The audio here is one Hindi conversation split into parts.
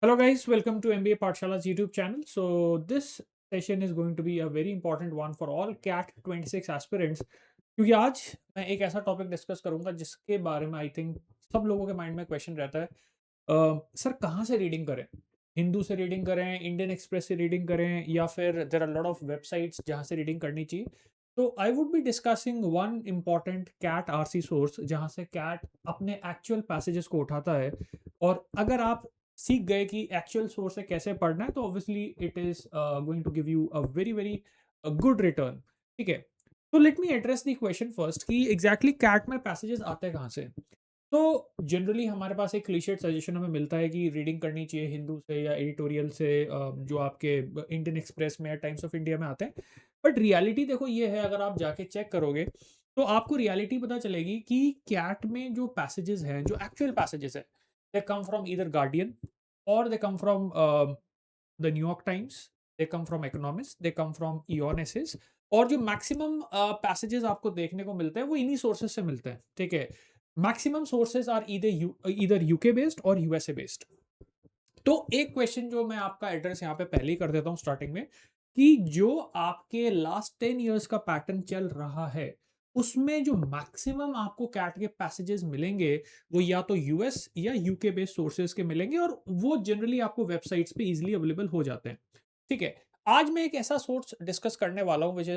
Hello guys, welcome to MBA Pathshala's YouTube channel. So this session is going to be a very important one for all CAT 26 aspirants क्योंकि आज मैं एक ऐसा टॉपिक डिस्कस करूंगा जिसके बारे में आई थिंक सब लोगों के माइंड में क्वेश्चन रहता है। सर कहाँ से रीडिंग करें? हिंदू से रीडिंग करें, इंडियन एक्सप्रेस से रीडिंग करें या फिर there are lot of websites जहाँ से रीडिंग करनी चाहिए। तो I would be discussing one important CAT RC source जहाँ से कैट अपने एक्चुअल पैसेजेस को उठाता है। और अगर आप सीख गए कि एक्चुअल सोर्स से कैसे पढ़ना है तो obviously it is going to give you a very very good return. ठीक है, तो let me address the question first कि एग्जैक्टली कैट में पैसेजेस आते हैं कहाँ से। तो जनरली हमारे पास एक क्लीशेड सजेशन हमें मिलता है कि रीडिंग करनी चाहिए हिंदू से या एडिटोरियल से, जो आपके इंडियन एक्सप्रेस में या टाइम्स ऑफ इंडिया में आते हैं। बट रियलिटी देखो ये है, अगर आप जाके चेक करोगे तो आपको रियलिटी पता चलेगी कि कैट में जो पैसेजेस हैं, जो एक्चुअल पैसेजेस है, they come from either Guardian और they come from the New York Times, they come from Economist, they come from Aeon essays. और जो मैक्सिमम पैसेजेस आपको देखने को मिलते हैं वो इन्हीं सोर्सेज से मिलते हैं। ठीक है, मैक्सिमम सोर्सेज आर इधर यूके बेस्ड और यूएसए बेस्ड। तो एक क्वेश्चन जो मैं आपका एड्रेस यहाँ पे पहले ही कर देता हूँ स्टार्टिंग में, कि जो आपके लास्ट 10 इयर्स का पैटर्न चल रहा है उसमें जो मैक्सिमम आपको कैट के पैसेजेस मिलेंगे वो या तो यूएस या यूके बेस्ड सोर्सेज के मिलेंगे, और वो जनरली आपको वेबसाइट्स पे इजीली अवेलेबल हो जाते हैं। ठीक है, आज मैं एक ऐसा सोर्स डिस्कस करने वाला हूँ which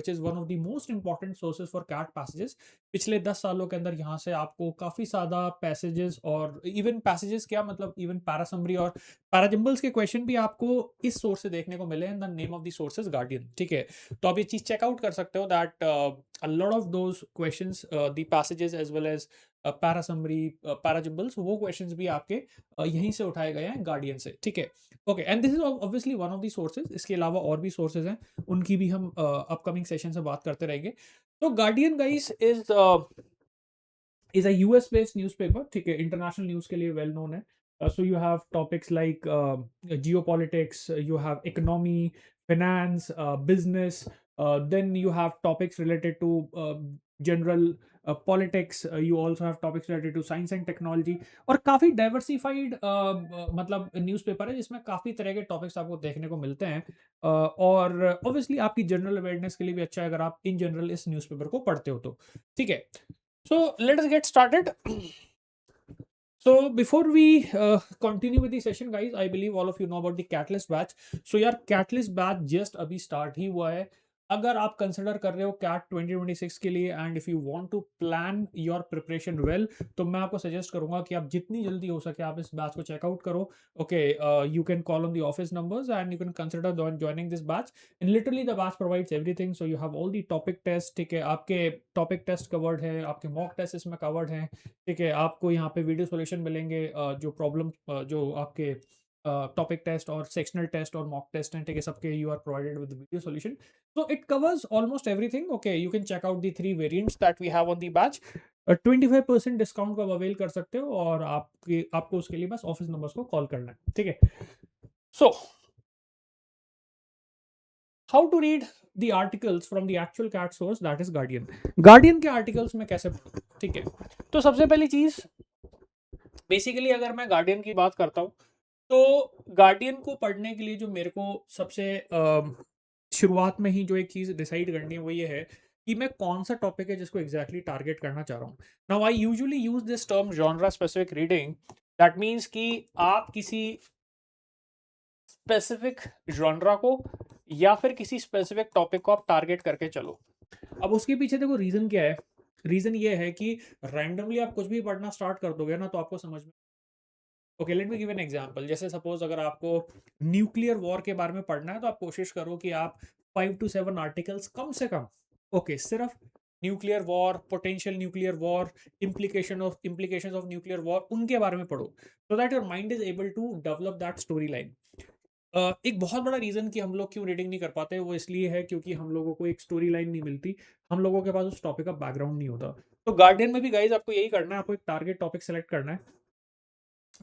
is one of the most important sources for CAT passages. पिछले 10 सालों के अंदर यहाँ से आपको काफ़ी ज़्यादा पैसेजेस, और इवन पैसेजेस क्या मतलब इवन पैरासमरी और पैराजिम्बल्स के क्वेश्चन भी आपको इस सोर्स से देखने को मिले हैं। The name of the source is guardian. ठीक है, तो आप ये चीज़ चेकआउट कर सकते हो that a lot of those questions, the passages as well as para summary, para jumbles, वो क्वेश्चंस भी आपके यहीं से उठाए गए हैं गार्डियन से। ठीक है, okay, and this is obviously one of the sources. इसके अलावा और भी सोर्सेज हैं, उनकी भी हम अपकमिंग सेशन से बात करते रहेंगे। तो guardian guys is a US based newspaper. ठीक है, इंटरनेशनल न्यूज के लिए वेल नोन है। सो you have topics like geopolitics, you have economy, finance, business, then you have topics related to general politics, you also have topics related to science and technology। और काफ़ी डाइवर्सिफाइड मतलब न्यूज़पेपर है जिसमें काफ़ी तरह के टॉपिक्स आपको देखने को मिलते हैं। और ऑब्वियसली आपकी जनरल अवेयरनेस के लिए भी अच्छा है अगर आप इन जनरल इस न्यूज़पेपर को पढ़ते हो तो। ठीक है, so let us get started. So before we continue with the session, guys, I believe all of you know about the Catalyst batch. So यार Catalyst batch just अभी start ही हुआ है। अगर आप कंसिडर कर रहे हो कैट 2026 के लिए and if you want to plan your preparation well, तो मैं आपको सजेस्ट करूंगा कि आप जितनी जल्दी हो सके आप इस बैच को चेकआउट करो। Okay, you can call on the office numbers and you can consider joining this batch. And literally the batch provides everything. So you have all the topic test. ठीक है, आपके टॉपिक टेस्ट कवर्ड है, आपके मॉक टेस्ट इसमें कवर्ड हैं। ठीक है, आपको यहाँ पे वीडियो सॉल्यूशन मिलेंगे, जो प्रॉब्लम जो आपके टॉपिक टेस्ट और सेक्शनल टेस्ट और मॉक टेस्ट हैं, ठीक है, सबके you are provided with video solution. So it covers almost everything. Okay, you can check out the 3 variants that we have on the batch। 25% discount को आप अवेल कर सकते हो और आपको उसके लिए बस ऑफिस नंबर्स को कॉल करना है। ठीक है, so how to read the articles from the actual CAT source that is Guardian. Guardian के आर्टिकल्स में कैसे पढ़ूं? ठीक है, तो सबसे पहली चीज बेसिकली अगर मैं गार्डियन की बात करता हूँ तो गार्डियन को पढ़ने के लिए जो मेरे को सबसे शुरुआत में ही जो एक चीज डिसाइड करनी है वो ये है कि मैं कौन सा टॉपिक है जिसको एग्जैक्टली टारगेट करना चाह रहा हूँ। Now I usually use this term genre specific reading. That means कि आप किसी स्पेसिफिक जॉनरा को या फिर किसी स्पेसिफिक टॉपिक को आप टारगेट करके चलो। अब उसके पीछे देखो रीजन क्या है। रीजन ये है कि रैंडमली आप कुछ भी पढ़ना स्टार्ट कर दोगे ना तो आपको समझ में, okay let me give an example. जैसे सपोज अगर आपको न्यूक्लियर वॉर के बारे में पढ़ना है तो आप कोशिश करो कि आप 5 to 7 आर्टिकल्स कम से कम, ओके, सिर्फ nuclear war, potential nuclear war, implications of nuclear war, उनके बारे में पढ़ो so that your mind is able to develop that story line. एक बहुत बड़ा रीजन कि हम लोग क्यों रीडिंग नहीं कर पाते वो इसलिए है क्योंकि हम लोगों को एक स्टोरी लाइन नहीं मिलती, हम लोगों के पास उस टॉपिक का बैकग्राउंड नहीं होता। तो गार्डियन में भी गाइज आपको यही करना है, आपको एक टारगेट टॉपिक सेलेक्ट करना है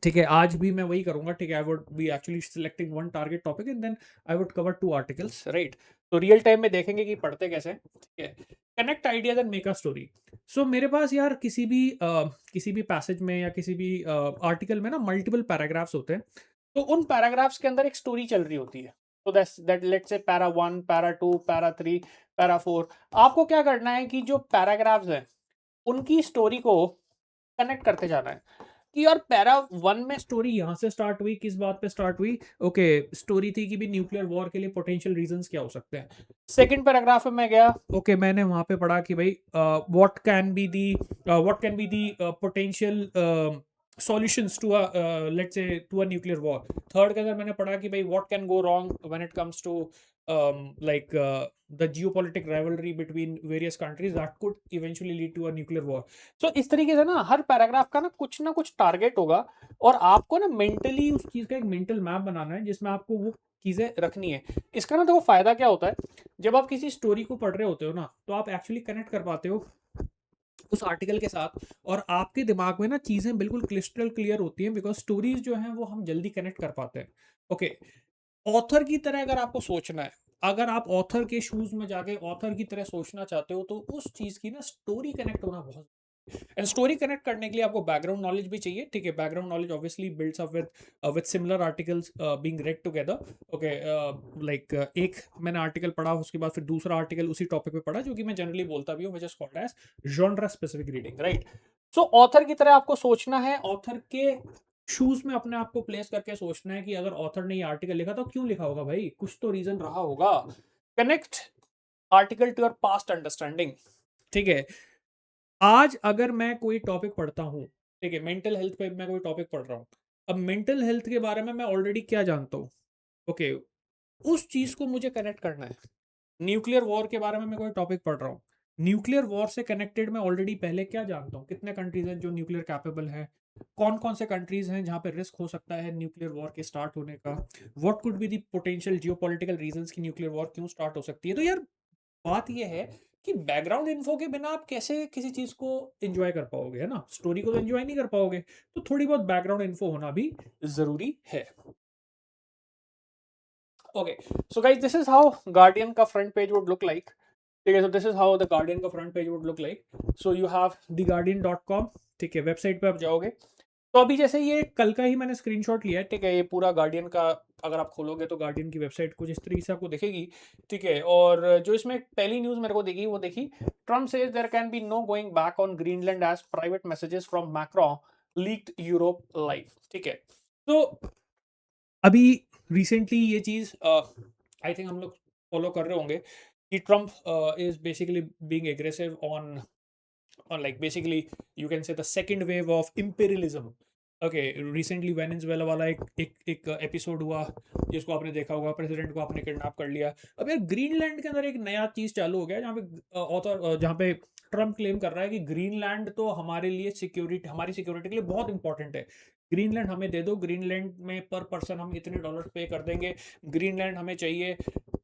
ठीक है, आज भी मैं वही करूँगा, ठीक है, I would be actually selecting one target topic and then I would cover 2 articles, right? तो रियल टाइम में देखेंगे कि पढ़ते कैसे हैं, ठीक है? Connect ideas and make a story. So मेरे पास यार किसी भी पैसेज में या किसी भी आर्टिकल में ना मल्टीपल पैराग्राफ्स होते हैं, तो उन पैराग्राफ्स के अंदर एक स्टोरी चल रही होती है। तो that let's say para 1, para 2, para 3, para 4। आपको क्या करना है कि जो पैराग्राफ्स हैं, उनकी स्टोरी को कनेक्ट करते जाना है। कि यार पैरा 1 में स्टोरी यहाँ से स्टार्ट हुई, किस बात पे स्टार्ट हुई? ओके, स्टोरी थी कि भी न्यूक्लियर वॉर के लिए पोटेंशियल रीजंस क्या हो सकते हैं। सेकंड पैराग्राफ में मैं गया, ओके, मैंने वहां पे पढ़ा कि भाई what can be the potential solutions to let's say to a nuclear war. Third के अंदर मैंने पढ़ा कि भाई what can go wrong when it comes to like the geopolitical rivalry between various countries that could eventually lead to a nuclear war. तो इस तरीके से ना हर पैराग्राफ का ना कुछ टारगेट होगा, और आपको ना मेंटली उस चीज का एक मेंटल मैप बनाना है जिसमें आपको वो चीजें रखनी है। इसका ना देखो फायदा क्या होता है, जब आप किसी स्टोरी को पढ़ रहे होते हो ना, तो आप एक्चुअली कनेक्ट कर पाते हो उस आर्टिकल के साथ, और आपके दिमाग में ना चीजें बिल्कुल क्रिस्टल क्लियर होती हैं, बिकॉज स्टोरीज जो हैं वो हम जल्दी कनेक्ट कर पाते हैं। ओके, ऑथर की तरह अगर आपको सोचना है, अगर आप ऑथर के शूज में जाके ऑथर की तरह सोचना चाहते हो, तो उस चीज की ना स्टोरी कनेक्ट होना बहुत, एंड स्टोरी कनेक्ट करने के लिए आपको बैकग्राउंड नॉलेज भी चाहिए, ठीक है? Background knowledge obviously builds up with similar articles being red together. Okay, like एक मैंने आर्टिकल पढ़ा, उसके बाद फिर दूसरा आर्टिकल उसी टॉपिक पे पढ़ा, जो कि मैं जनरली बोलता भी हूँ, which is called as genre specific reading, right? So author की तरह आपको सोचना है, ऑथर के शूज में अपने आप को प्लेस करके सोचना है कि अगर ऑथर ने ये आर्टिकल लिखा तो क्यों लिखा होगा भाई, कुछ तो रीजन रहा होगा। Connect article to your past understanding, ठीक है? आज अगर मैं कोई टॉपिक पढ़ता हूँ, ठीक है, मेंटल हेल्थ पे मैं कोई टॉपिक पढ़ रहा हूँ, अब मेंटल हेल्थ के बारे में मैं ऑलरेडी क्या जानता हूँ? ओके, उस चीज को मुझे कनेक्ट करना है। न्यूक्लियर वॉर के बारे में मैं कोई टॉपिक पढ़ रहा हूँ, न्यूक्लियर वॉर से कनेक्टेड मैं ऑलरेडी पहले क्या जानता हूँ, कितने कंट्रीज हैं जो न्यूक्लियर कैपेबल हैं, कौन कौन से कंट्रीज हैं जहाँ पे रिस्क हो सकता है न्यूक्लियर वॉर के स्टार्ट होने का, what could be the potential geopolitical reasons की न्यूक्लियर वॉर क्यों स्टार्ट हो सकती है। तो यार बात ये है कि बैकग्राउंड इन्फो के बिना आप कैसे किसी चीज को एंजॉय कर पाओगे, है ना? स्टोरी को तो एंजॉय नहीं कर पाओगे, तो थोड़ी बहुत बैकग्राउंड इन्फो होना भी जरूरी है। Okay, so guys, this is how Guardian का front page would look like, ठीक है? So this is how the Guardian का front page would look like. So you have theguardian.com, ठीक है? वेबसाइट पे आप जाओगे, तो अभी जैसे ये कल का ही मैंने स्क्रीनशॉट लिया है, ठीक है? ये पूरा गार्डियन का अगर आप खोलोगे तो गार्डियन की वेबसाइट कुछ इस तरीके से आपको दिखेगी, ठीक है? और जो इसमें पहली न्यूज मेरे को दिखी वो देखी, Trump says there can be no going back on Greenland as private messages from Macron leaked Europe live, ठीक है? तो अभी रिसेंटली ये चीज आई थिंक हम लोग फॉलो कर रहे होंगे कि Trump is basically being aggressive on like basically you can say the second wave of imperialism. Okay, recently Venezuela वाला एक एपिसोड हुआ जिसको आपने देखा होगा, प्रेसिडेंट को आपने किडनैप कर लिया। अब यार ग्रीनलैंड के अंदर एक नया चीज चालू हो गया जहाँ पे ऑथर जहाँ पे ट्रम्प क्लेम कर रहा है कि ग्रीनलैंड तो हमारे लिए सिक्योरिटी, हमारी सिक्योरिटी के लिए बहुत इंपॉर्टेंट है, ग्रीनलैंड हमें दे दो, ग्रीनलैंड में पर पर्सन हम इतने डॉलर पे कर देंगे, ग्रीनलैंड हमें चाहिए।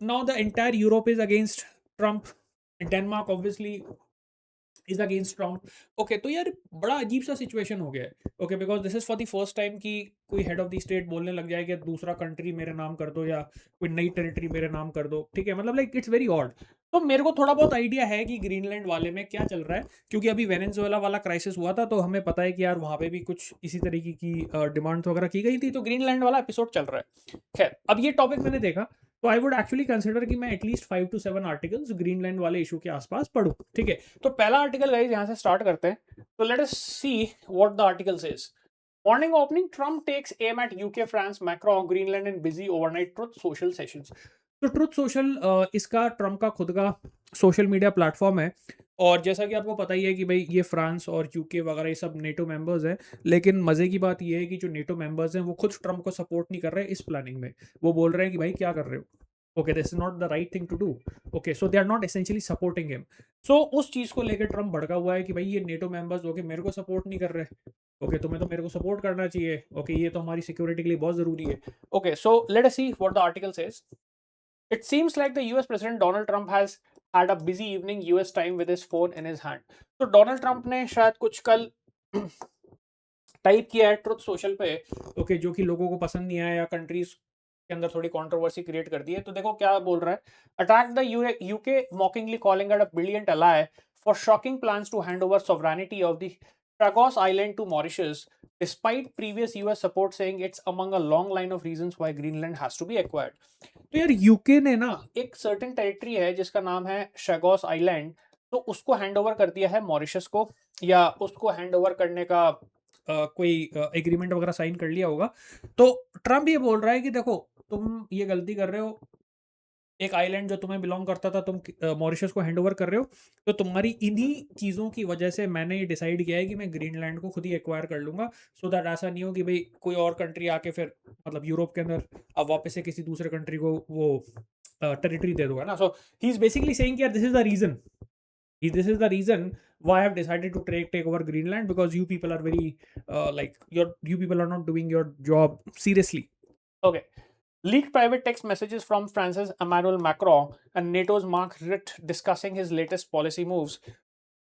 Now the entire Europe is against Trump, Denmark obviously is against Trump. Okay, तो यार बड़ा अजीब सा सिचुएशन हो गया है। Okay, because this is for the first time कि कोई हेड ऑफ द स्टेट बोलने लग जाए कि दूसरा कंट्री मेरे नाम कर दो या कोई नई टेरिटरी मेरे नाम कर दो, ठीक है? मतलब लाइक इट्स वेरी ऑड। तो मेरे को थोड़ा बहुत आइडिया है कि ग्रीनलैंड वाले में क्या चल रहा है, क्योंकि अभी वेनेजुएला वाला क्राइसिस हुआ था, तो हमें पता है कि यार वहां पे भी कुछ इसी तरीके की डिमांड वगैरह की गई थी, तो ग्रीनलैंड वाला एपिसोड चल रहा है। खैर, अब ये टॉपिक मैंने देखा, तो आई वुड एक्चुअली कंसिडर कि मैं एटलीस्ट 5 to 7 आर्टिकल्स ग्रीनलैंड वाले इशू के आसपास पढ़ूं, ठीक है? तो पहला आर्टिकल गाइस यहाँ से स्टार्ट करते हैं। तो let us see what the article says. Morning opening, Trump takes aim at UK, France, Macron, Greenland and busy overnight Truth Social sessions. तो ट्रुथ सोशल इसका ट्रम्प का खुद का सोशल मीडिया प्लेटफॉर्म है, और जैसा कि आपको पता ही है कि भाई ये फ्रांस और यूके वगैरह ये सब नेटो मेंबर्स हैं, लेकिन मजे की बात ये है कि जो नेटो मेंबर्स हैं वो खुद ट्रम्प को सपोर्ट नहीं कर रहे इस प्लानिंग में। वो बोल रहे हैं कि भाई क्या कर रहे हो, okay, this is not the right thing to do. Okay, so they are not essentially supporting him. So उस चीज को लेकर ट्रम्प भड़का हुआ है कि भाई ये नेटो मेंबर्स होके मेरे को सपोर्ट नहीं कर रहे, ओके, तुम्हें तो मेरे को सपोर्ट करना चाहिए, ओके, ये तो हमारी सिक्योरिटी के लिए बहुत जरूरी है। Okay, so let us see what the article says. It seems like the US President Donald Trump has had a busy evening US time with his phone in his hand. तो डोनाल्ड ट्रंप ने शायद कुछ कल टाइप किया है ट्रुथ सोशल पे, ओके, जो कि लोगों को पसंद नहीं आया या कंट्रीज के अंदर थोड़ी कंट्रोवर्सी क्रिएट कर दी है। तो देखो क्या बोल रहा है, attack the UK mockingly calling it a brilliant ally for shocking plans to hand over sovereignty of the Chagos Island to Mauritius, despite previous US support saying it's among a long line of reasons why Greenland has to be acquired. तो यार यूके ने ना एक सर्टेन टेरिटरी है जिसका नाम है शैगोस आइलैंड, तो उसको हैंड ओवर कर दिया है मॉरिशस को, या उसको हैंड ओवर करने का कोई एग्रीमेंट वगैरह साइन कर लिया होगा। तो ट्रम्प ये बोल रहा है कि देखो तुम ये गलती कर रहे हो, एक आइलैंड जो तुम्हें बिलोंग करता था तुम मॉरिशस को हैंड ओवर कर रहे हो, तो तुम्हारी इन्हीं चीज़ों की वजह से मैंने ये डिसाइड किया है कि मैं ग्रीनलैंड को खुद ही एक्वायर कर लूंगा, सो दैट ऐसा नहीं हो कि भाई कोई और कंट्री आके फिर मतलब यूरोप के अंदर अब वापस से किसी दूसरे कंट्री को वो टेरिटरी दे दूंगा ना। सो ही इज बेसिकली सेइंग यार this is the reason why I have decided to take over Greenland, because you people are very you people are not doing your job seriously. Okay. Leaked private text messages from France's Emmanuel Macron and NATO's Mark Rutte discussing his latest policy moves.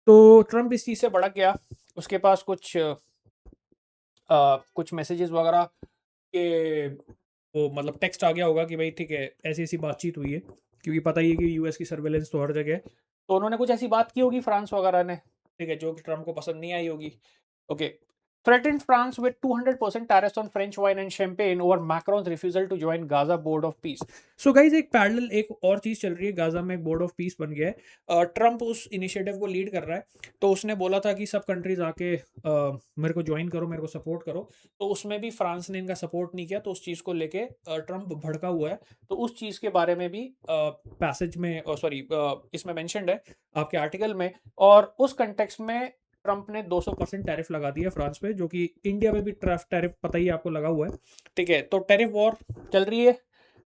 तो ट्रम्प इस चीज से भड़क गया, उसके पास कुछ मैसेजेस वगैरह के वो मतलब टेक्स्ट आ गया होगा कि भाई ठीक है ऐसी ऐसी बातचीत हुई है, क्योंकि पता ही है कि यूएस की सर्वेलेंस तो हर जगह है। तो उन्होंने कुछ ऐसी बात की होगी फ्रांस वगैरह ने, ठीक है, जो कि ट्रम्प को पसंद नहीं आई होगी। Okay, threatened France with 200% tariffs on French wine and champagne over Macron's refusal to join Gaza Board of Peace. So guys, एक पैरेलल एक और चीज चल रही है, गाजा में एक बोर्ड ऑफ पीस बन गया है। ट्रम्प उस इनिशिएटिव को लीड कर रहा है, तो उसने बोला था कि सब कंट्रीज आके मेरे को ज्वाइन करो, मेरे को सपोर्ट करो, तो उसमें भी फ्रांस ने इनका सपोर्ट नहीं किया, तो उस चीज को लेके ट्रम्प भड़का हुआ है। तो उस चीज के बारे में भी पैसेज में सॉरी इसमें मेंशन्ड है आपके आर्टिकल में, और उस कंटेक्स्ट में ट्रम्प ने 200% टैरिफ लगा दिया फ्रांस पे, जो कि इंडिया में भी टैरिफ पता ही आपको लगा हुआ है, ठीक है। तो टैरिफ वॉर चल रही है,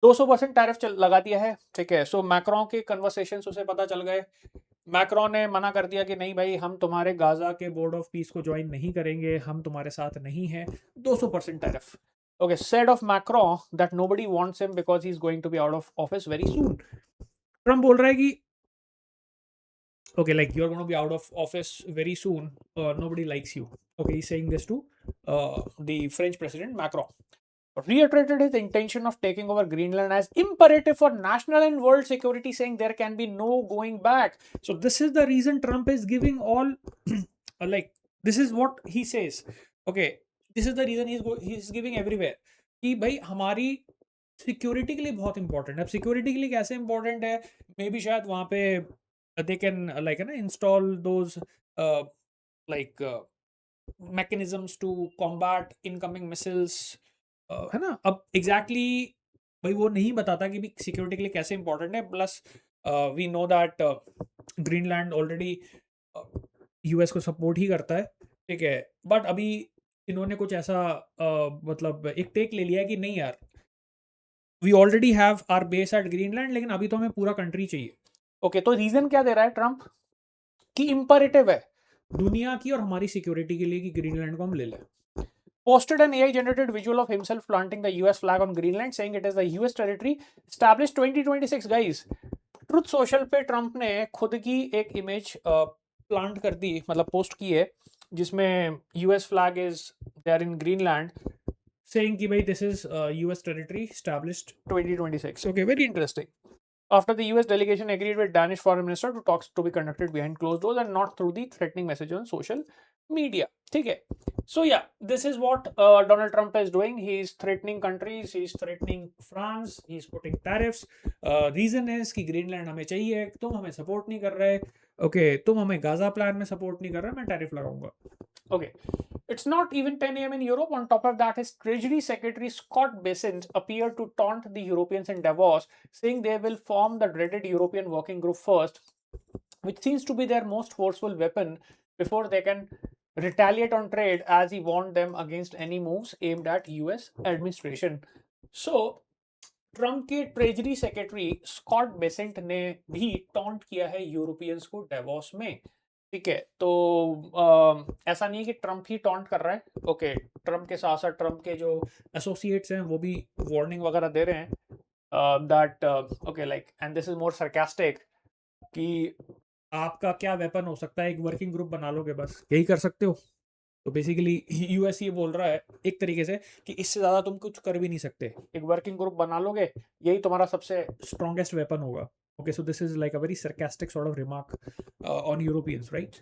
200% टैरिफ लगा दिया है, ठीक है। सो मैक्रोन के कन्वर्सेशंस उसे पता चल गए, मैक्रोन ने मना कर दिया कि नहीं भाई हम तुम्हारे गाजा के बोर्ड ऑफ पीस को ज्वाइन नहीं करेंगे, हम तुम्हारे साथ नहीं है, 200% tariff. Okay, said of Macron that nobody wants him because he's going to be out of office very soon. Trump बोल रहा है कि okay, like you're going to be out of office very soon, nobody likes you. Okay, he's saying this to the French president Macron. Reiterated his intention of taking over Greenland as imperative for national and world security, saying there can be no going back. So this is the reason Trump is giving all like this is what he says. Okay, this is the reason he's giving everywhere कि भाई हमारी सिक्योरिटी के लिए बहुत इंपॉर्टेंट है। अब सिक्योरिटी के लिए कैसे इंपॉर्टेंट है, मे बी शायद वहाँ पे they can install those like mechanisms to combat incoming missiles, है ना। अब एग्जैक्टली भाई वो नहीं बताता कि भी सिक्योरिटी के लिए कैसे इंपॉर्टेंट है, plus we know that Greenland already US को सपोर्ट ही करता है, ठीक है। बट अभी इन्होंने कुछ ऐसा मतलब एक टेक ले लिया है कि नहीं यार, we already have our base at Greenland, लेकिन अभी तो हमें पूरा कंट्री चाहिए। ओके, तो रीजन क्या दे रहा है ट्रम्प कि इंपरेटिव है दुनिया की और हमारी सिक्योरिटी के लिए कि ग्रीनलैंड को हम ले लें। Posted an AI-generated visual of himself planting the US flag on Greenland, saying it is the US territory established 2026. Guys, truth social पे ट्रम्प ने खुद की एक इमेज प्लांट कर दी, मतलब पोस्ट की है, जिसमें US flag is there in Greenland, saying कि भाई this is US territory established 2026. Okay, very interesting. After the US delegation agreed with Danish foreign minister to talks to be conducted behind closed doors and not through the threatening message on social media. ठीक है, so yeah, this is what Donald Trump is doing. He is threatening countries, he is threatening France, he is putting tariffs. Reason is कि ग्रीनलैंड हमें चाहिए, तुम हमें सपोर्ट नहीं कर रहे, ओके, तुम हमें गाजा प्लान में सपोर्ट नहीं कर रहे, मैं टैरिफ लगाऊंगा। Okay, it's not even 10 a.m. in Europe. On top of that, his Treasury Secretary Scott Bessent appeared to taunt the Europeans in Davos, saying they will form the dreaded European Working Group first, which seems to be their most forceful weapon before they can retaliate on trade, as he warned them against any moves aimed at US administration. So, Trump के ट्रेजरी सेक्रेटरी स्कॉट बेसेंट ने भी टॉन्ट किया है यूरोपियंस को डेवोस में, ठीक है। तो ऐसा नहीं है कि ट्रम्प ही टॉन्ट कर रहा है, ओके, ट्रम्प के साथ साथ ट्रम्प के जो एसोसिएट्स हैं वो भी वार्निंग वगैरह दे रहे हैं that okay like and this is more sarcastic कि आपका क्या वेपन हो सकता है, एक वर्किंग ग्रुप बना लोगे, बस यही कर सकते हो। तो बेसिकली यूएस ये बोल रहा है एक तरीके से कि इससे ज़्यादा तुम कुछ कर भी नहीं सकते, एक वर्किंग ग्रुप बना लोगे, यही तुम्हारा सबसे स्ट्रॉन्गेस्ट वेपन होगा. Okay, so this is like a very sarcastic sort of remark on Europeans, right?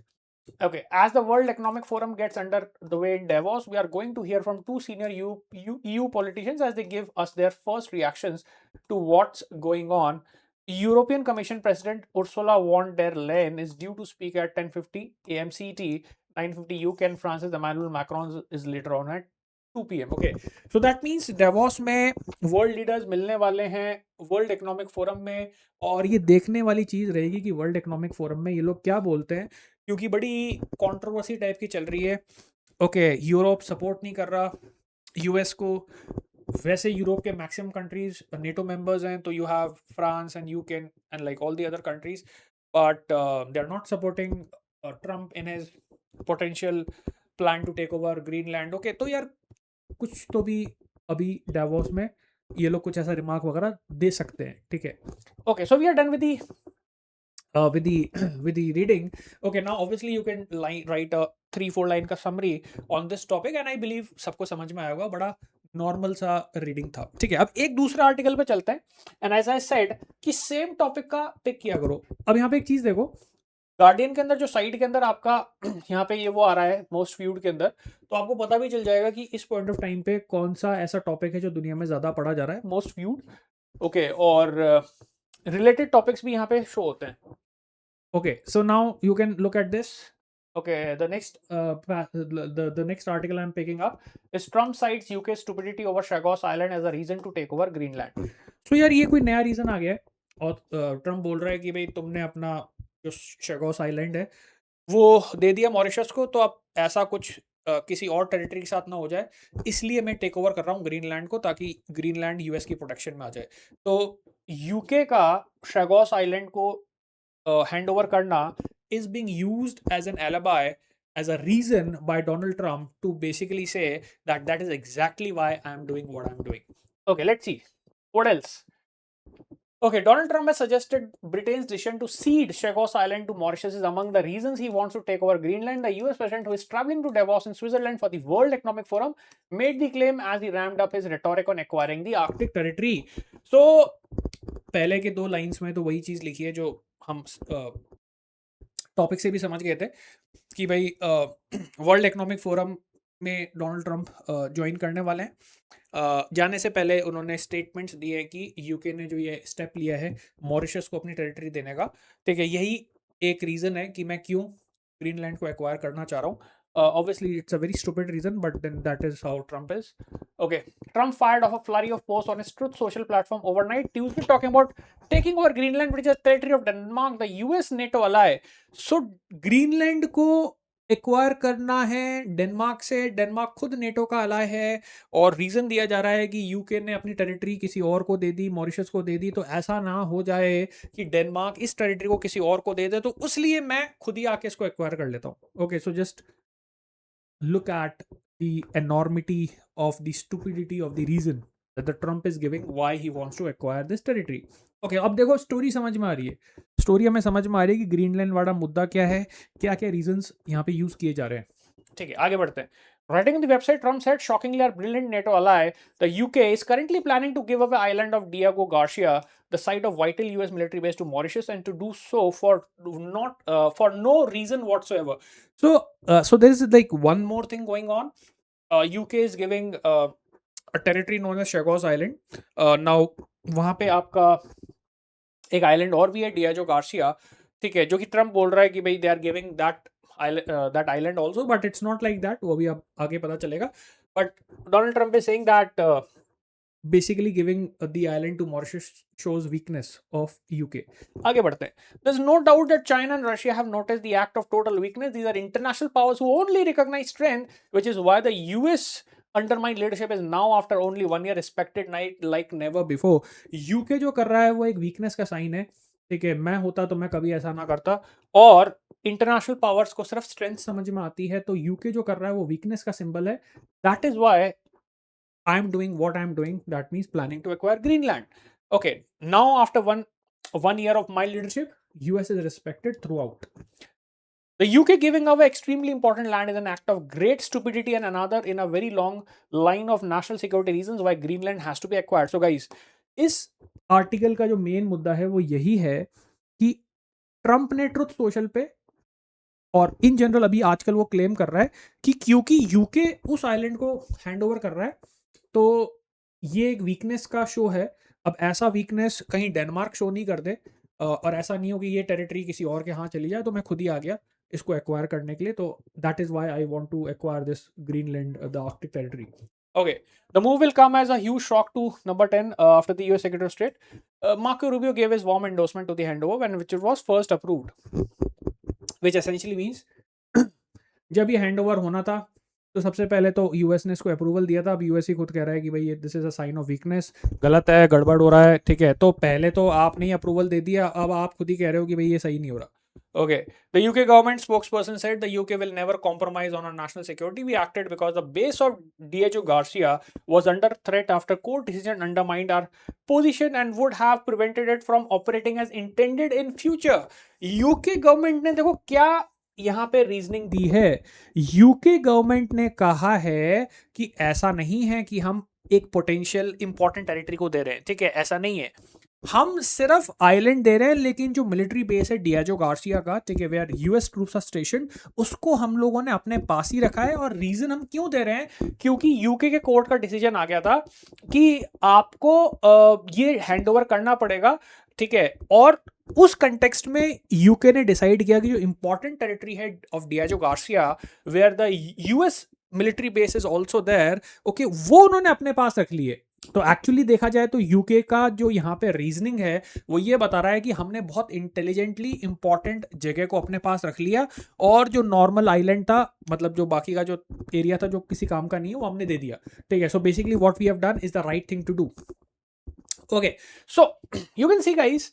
Okay, as the World Economic Forum gets under the way in Davos, we are going to hear from two senior EU politicians as they give us their first reactions to what's going on. European Commission President Ursula von der Leyen is due to speak at 10:50 a.m. CET, 9:50 UK, and France's Emmanuel Macron is later on at 2 p.m. Okay, so that means Davos में वर्ल्ड लीडर्स मिलने वाले हैं वर्ल्ड इकोनॉमिक फोरम में, और ये देखने वाली चीज़ रहेगी कि वर्ल्ड इकोनॉमिक फोरम में ये लोग क्या बोलते हैं, क्योंकि बड़ी कंट्रोवर्सी टाइप की चल रही है. ओके, यूरोप सपोर्ट नहीं कर रहा यूएस को. वैसे यूरोप के मैक्सिमम कंट्रीज नेटो मेंबर्स हैं, तो you have France and UK and like all the other countries, but they are not supporting Trump in his potential plan to take over Greenland. Okay, तो यार कुछ तो भी अभी डावोस में ये लोग कुछ ऐसा रिमार्क वगैरह दे सकते हैं. ठीक है. Okay, so we are done with the reading. Okay, now obviously you can write a 3-4 line का summary on this topic and I believe सबको समझ में आएगा. बड़ा नॉर्मल सा रीडिंग था. ठीक है, अब एक दूसरा आर्टिकल पे चलते हैं. एंड एज आई सेड कि सेम टॉपिक का पिक किया करो. अब यहाँ पे एक चीज देखो, गार्डियन के अंदर जो साइट के अंदर आपका यहाँ पे ये वो आ रहा है मोस्ट व्यूड के अंदर, तो आपको पता भी चल जाएगा कि इस पॉइंट ऑफ टाइम पे कौन सा ऐसा टॉपिक है जो दुनिया में ज्यादा पढ़ा जा रहा है, मोस्ट व्यूड. ओके, और रिलेटेड टॉपिक्स भी यहाँ पे शो होते हैं. Okay, so now you can look at this. Okay, the next article I'm picking up is Trump cites UK stupidity over Chagos Island as a reason to take over Greenland. So यार ये कोई नया रीजन आ गया है, और ट्रम्प बोल रहा है कि भाई तुमने अपना जो शेगोस आइलैंड है वो दे दिया मॉरिशस को, तो अब ऐसा कुछ किसी और टेरिटरी के साथ ना हो जाए, इसलिए मैं टेक ओवर कर रहा हूँ ग्रीनलैंड को, ताकि ग्रीनलैंड यूएस की प्रोटेक्शन में आ जाए. तो यूके का शेगोस आइलैंड को हैंड ओवर करना is being used as an alibi, as a reason by Donald Trump to basically say that that is exactly why I'm doing what I'm doing. Okay, let's see. What else? Okay, Donald Trump has suggested Britain's decision to cede Chagos Island to Mauritius is among the reasons he wants to take over Greenland. The US president, who is traveling to Davos in Switzerland for the World Economic Forum, made the claim as he ramped up his rhetoric on acquiring the Arctic territory. So, पहले के दो लाइंस में तो वही चीज़ लिखी है जो हम टॉपिक से भी समझ गए थे कि भाई वर्ल्ड इकोनॉमिक फोरम में डोनाल्ड ट्रंप ज्वाइन करने वाले हैं. जाने से पहले उन्होंने स्टेटमेंट्स दिए हैं कि यूके ने जो ये स्टेप लिया है मॉरिशस को अपनी टेरिटरी देने का, ठीक है, यही एक रीज़न है कि मैं क्यों ग्रीनलैंड को एक्वायर करना चाह रहा हूँ. Obviously, it's a very stupid reason, but then that is how Trump is. Okay, Trump fired off a flurry of posts on his Truth Social platform overnight Tuesday, talking about taking over Greenland, which is territory of Denmark, the US NATO ally. So, Greenland को एक्वायर करना है डेनमार्क से. डेनमार्क खुद नेटो का अलाय है, और रीज़न दिया जा रहा है कि यूके ने अपनी टेरिटरी किसी और को दे दी, मॉरिशस को दे दी, तो ऐसा ना हो जाए कि डेनमार्क इस टेरिटरी को किसी और को दे दे, तो उसलिए मैं खुद ही आके इसको एक्वायर कर लेता हूँ. Okay, so just look at the enormity of the stupidity of the reason that the Trump is giving why he wants to acquire this territory. Okay, अब देखो स्टोरी समझ में आ रही है. स्टोरी हमें समझ में आ रही है कि ग्रीनलैंड वाला मुद्दा क्या है, क्या क्या रीजंस यहाँ पे यूज किए जा रहे हैं. ठीक है, आगे बढ़ते हैं. Writing on the website, Trump said, shockingly, our brilliant NATO ally, the UK, is currently planning to give away the island of Diego Garcia, the site of vital US military base, to Mauritius, and to do so for no reason whatsoever. So there is like one more thing going on. UK is giving a territory known as Chagos Island. Now वहाँ पे आपका एक आइलैंड और भी है, डियागो गार्सिया, ठीक है, जो कि ट्रम्प बोल रहा है कि भाई they are giving that island also, but it's not like that. वो अभी आप आगे पता चलेगा. But Donald Trump is saying that basically giving the island to Mauritius shows weakness of UK. आगे बढ़ते हैं. There's no doubt that China and Russia have noticed the act of total weakness. These are international powers who only recognize strength, which is why the US undermined leadership is now, after only 1 year, respected like never before. UK जो कर रहा है वो एक weakness का साइन है, ठीक है. मैं होता तो मैं कभी ऐसा ना करता, और इंटरनेशनल पावर्स को सिर्फ स्ट्रेंथ समझ में आती है, तो यूके जो कर रहा है वो वीकनेस का सिंबल है. That is why I am doing what I am doing, that means planning to acquire Greenland. Okay, now after one year of my leadership, US is respected throughout. The UK giving away extremely important land is an act of great stupidity and another in a very long line of national security reasons why Greenland has to be acquired. So guys, इस आर्टिकल का जो मेन मुद्दा है वो यही है कि ट्रंप ने ट्रुथ सोशल पे और इन जनरल अभी आजकल वो क्लेम कर रहा है कि क्योंकि यूके उस आइलैंड को हैंड ओवर कर रहा है तो ये एक वीकनेस का शो है। अब ऐसा वीकनेस कहीं डेनमार्क शो नहीं कर दे और ऐसा नहीं हो कि ये टेरिटरी किसी और के यहाँ चली जाए, तो मैं खुद ही आ गया इसको एक्वायर करने के लिए। तो that is why I want to acquire this Greenland, the Arctic territory. Okay, the move will come as a huge shock to number 10 after the US Secretary of State Marco Rubio gave his warm endorsement to the handover when which it was first approved, which essentially means जब ये हैंडओवर होना था तो सबसे पहले तो यूएस ने इसको अप्रूवल दिया था। अब यूएस ही खुद कह रहा है कि भाई ये this is a sign of weakness, गलत है, गड़बड़ हो रहा है, ठीक है। तो पहले तो आपने ही अप्रूवल दे दिया, अब आप खुद ही कह रहे हो कि भाई ये सही नहीं हो रहा। Okay, the UK government spokesperson said the UK will never compromise on our national security. We acted because the base of Diego Garcia was under threat after court decision undermined our position and would have prevented it from operating as intended in future. UK government ने देखो क्या यहाँ पे रीजनिंग दी है। यूके गवर्नमेंट ने कहा है कि ऐसा नहीं है कि हम एक पोटेंशियल इंपॉर्टेंट टेरिटरी को दे रहे हैं, ठीक है, ऐसा नहीं है, हम सिर्फ आइलैंड दे रहे हैं, लेकिन जो मिलिट्री बेस है डियाजो गार्सिया का, ठीक है, where US troops are station, उसको हम लोगों ने अपने पास ही रखा है। और रीजन हम क्यों दे रहे हैं, क्योंकि यूके के कोर्ट का डिसीजन आ गया था कि आपको ये हैंडओवर करना पड़ेगा, ठीक है। और उस कंटेक्स्ट में यूके ने डिसाइड किया कि जो इंपॉर्टेंट टेरिटरी है of Diego Garcia where the US military base is also there, okay, वो उन्होंने अपने पास रख लिए। तो एक्चुअली देखा जाए तो यूके का जो यहाँ पे रीजनिंग है वो ये बता रहा है कि हमने बहुत इंटेलिजेंटली इंपॉर्टेंट जगह को अपने पास रख लिया और जो नॉर्मल आइलैंड था, मतलब जो बाकी का जो एरिया था जो किसी काम का नहीं है, वो हमने दे दिया, ठीक है। So basically what we have done is the right thing to do. Okay, so you can see guys,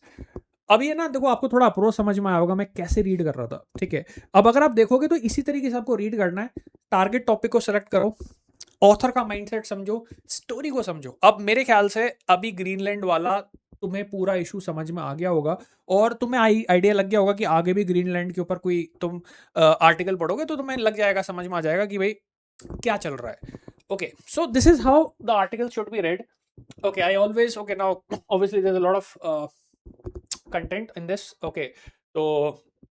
अब ये ना देखो आपको थोड़ा अप्रोच समझ में आया होगा मैं कैसे रीड कर रहा था, ठीक है। अब अगर आप देखोगे तो इसी तरीके से आपको रीड करना है। टारगेट टॉपिक को सेलेक्ट करो, ऑथर का माइंडसेट समझो, स्टोरी को समझो। अब मेरे ख्याल से अभी ग्रीनलैंड वाला तुम्हें पूरा इशू समझ में आ गया होगा और तुम्हें आइडिया लग गया होगा कि आगे भी ग्रीनलैंड के ऊपर कोई तुम आर्टिकल पढ़ोगे तो तुम्हें लग जाएगा, समझ में आ जाएगा कि भाई क्या चल रहा है। Okay, so this is how the article should be red. Okay, I always, okay, now obviously there's a lot of content in this, okay, so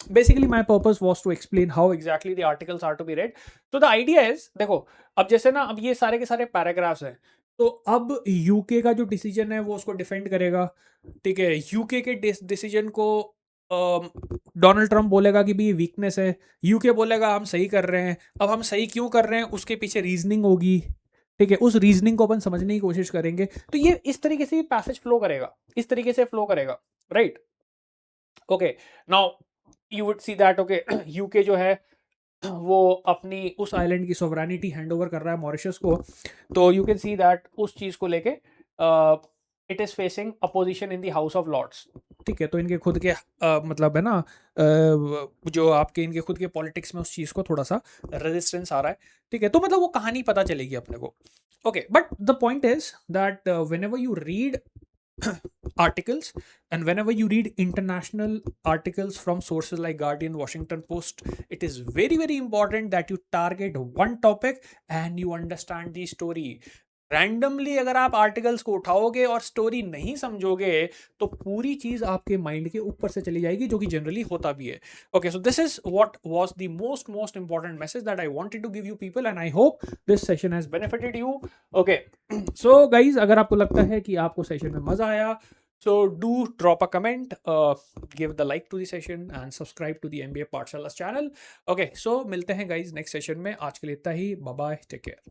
basically my purpose was to explain how exactly the articles are to be read. So the idea is, देखो अब जैसे ना, अब ये सारे के सारे पैराग्राफ्स हैं, तो अब यूके का जो डिसीजन है वो उसको डिफेंड करेगा, ठीक है। यूके के डिसीजन को डोनाल्ड ट्रंप बोलेगा कि भी वीकनेस है, यूके बोलेगा हम सही कर रहे हैं। अब हम सही क्यों कर रहे हैं उसके पीछे रीजनिंग होगी, ठीक है, उस रीजनिंग को अपन समझने की कोशिश करेंगे। तो ये इस तरीके से पैसेज फ्लो करेगा, इस तरीके से फ्लो करेगा, right. Okay, now you would see that, okay, UK जो है वो अपनी उस आइलैंड की सोवरेनिटी हैंडओवर कर रहा है मॉरिशस को। तो यू कैन सी दैट उस चीज को लेके it is facing opposition in the House of Lords, ठीक है। तो इनके खुद के मतलब है ना, जो आपके इनके खुद के पॉलिटिक्स में उस चीज़ को थोड़ा सा रेजिस्टेंस आ रहा है, ठीक है। तो मतलब वो कहानी पता चलेगी अपने को। Okay, but the point is that whenever you read articles and whenever you read international articles from sources like Guardian, Washington Post, it is very very important that you target one topic and you understand the story. Randomly अगर आप आर्टिकल्स को उठाओगे और स्टोरी नहीं समझोगे तो पूरी चीज आपके माइंड के ऊपर से चली जाएगी, जो कि जनरली होता भी है। Okay, so this is what was the most important message that I wanted to give you people and I hope this session has benefited you. Okay, so guys, अगर आपको लगता है कि आपको सेशन में मजा आया, so do drop a comment, give the like to the session and subscribe to the MBA Pathshala's channel. Okay, so मिलते हैं guys next session में। आज के लिए इतना ही, bye bye, take care.